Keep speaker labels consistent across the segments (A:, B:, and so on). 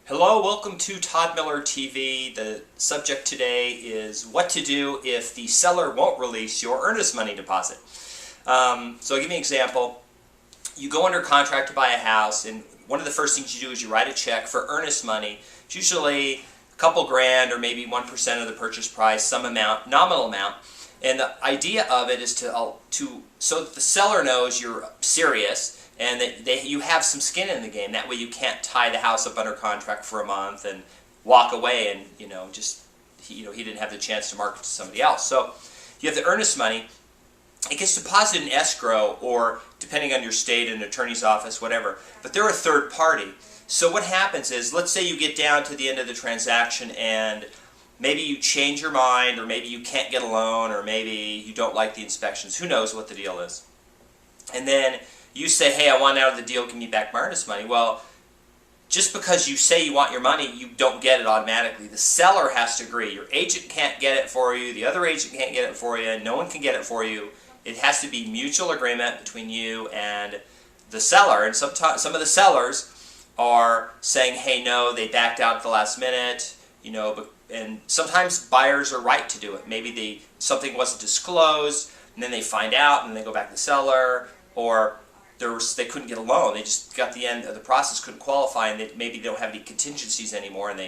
A: Hello, welcome to Todd Miller TV. The subject today is what to do if the seller won't release your earnest money deposit. So I'll give you an example. You go under contract to buy a house, and one of the first things you do is you write a check for earnest money. It's usually a couple grand or maybe 1% of the purchase price, some amount, nominal amount. And the idea of it is so that the seller knows you're serious and that you have some skin in the game. That way you can't tie the house up under contract for a month and walk away and he didn't have the chance to market to somebody else. So you have the earnest money. It gets deposited in escrow, or depending on your state, an attorney's office, whatever. But they're a third party. So what happens is, let's say you get down to the end of the transaction and maybe you change your mind, or maybe you can't get a loan, or maybe you don't like the inspections. Who knows what the deal is? And then you say, hey, I want out of the deal, give me back my earnest money. Well, just because you say you want your money, you don't get it automatically. The seller has to agree. Your agent can't get it for you. The other agent can't get it for you. No one can get it for you. It has to be mutual agreement between you and the seller. And some of the sellers are saying, hey, no, they backed out at the last minute, and sometimes buyers are right to do it. Maybe something wasn't disclosed, and then they find out, and they go back to the seller, or they couldn't get a loan. They just got the end of the process, couldn't qualify, and maybe they don't have any contingencies anymore, and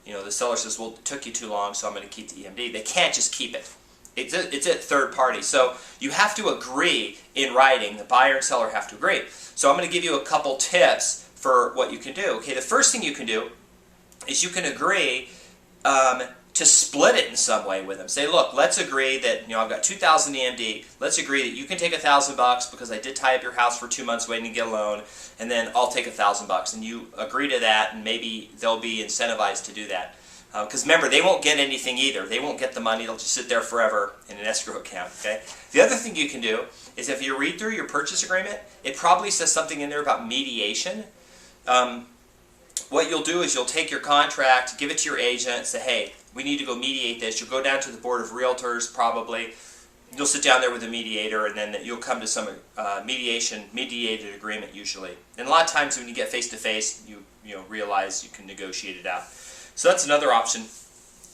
A: the seller says, well, it took you too long, so I'm going to keep the EMD. They can't just keep it. It's a third party. So you have to agree in writing. The buyer and seller have to agree. So I'm going to give you a couple tips for what you can do. Okay, the first thing you can do is you can agree to split it in some way with them. Say, look, let's agree that I've got 2,000 EMD. Let's agree that you can take $1,000 because I did tie up your house for 2 months waiting to get a loan, and then I'll take $1,000. And you agree to that, and maybe they'll be incentivized to do that. Because remember, they won't get anything either. They won't get the money. They'll just sit there forever in an escrow account. Okay. The other thing you can do is, if you read through your purchase agreement, it probably says something in there about mediation. What you'll do is you'll take your contract, give it to your agent, say, hey, we need to go mediate this. You'll go down to the board of realtors probably. You'll sit down there with a mediator, and then you'll come to some mediated agreement usually. And a lot of times when you get face-to-face, you realize you can negotiate it out. So that's another option.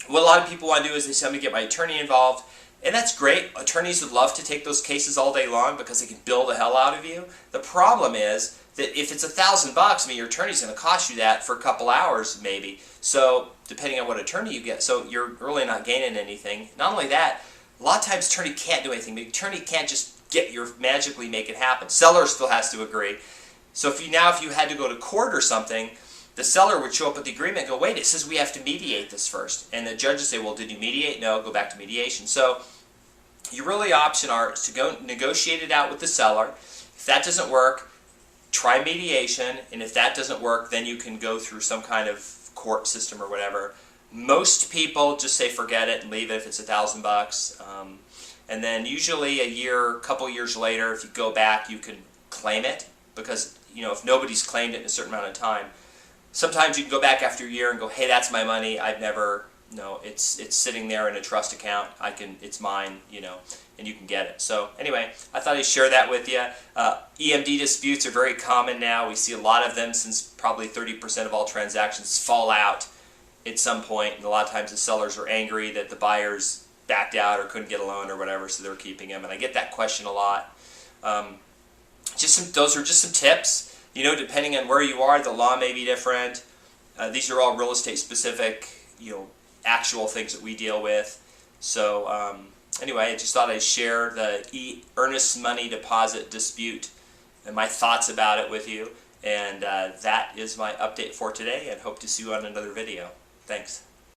A: What a lot of people want to do is they say, I'm going to get my attorney involved. And that's great. Attorneys would love to take those cases all day long because they can bill the hell out of you. The problem is that if it's $1,000, your attorney's going to cost you that for a couple hours maybe. So depending on what attorney you get, so you're really not gaining anything. Not only that, a lot of times attorney can't do anything. The attorney can't just magically make it happen. Seller still has to agree. So if you had to go to court or something, the seller would show up with the agreement and go, wait, it says we have to mediate this first. And the judge would say, well, did you mediate? No, go back to mediation. So your really option is to go negotiate it out with the seller. If that doesn't work, try mediation. And if that doesn't work, then you can go through some kind of court system or whatever. Most people just say forget it and leave it if it's $1,000. And then usually a couple years later, if you go back, you can claim it. Because if nobody's claimed it in a certain amount of time, sometimes you can go back after a year and go, hey, that's my money. It's sitting there in a trust account. It's mine, and you can get it. So anyway, I thought I'd share that with you. EMD disputes are very common now. We see a lot of them, since probably 30% of all transactions fall out at some point. And a lot of times the sellers are angry that the buyers backed out or couldn't get a loan or whatever, so they're keeping them. And I get that question a lot. Those are just some tips. Depending on where you are, the law may be different. These are all real estate specific, actual things that we deal with. So anyway, I just thought I'd share the earnest money deposit dispute and my thoughts about it with you. And that is my update for today, and hope to see you on another video. Thanks.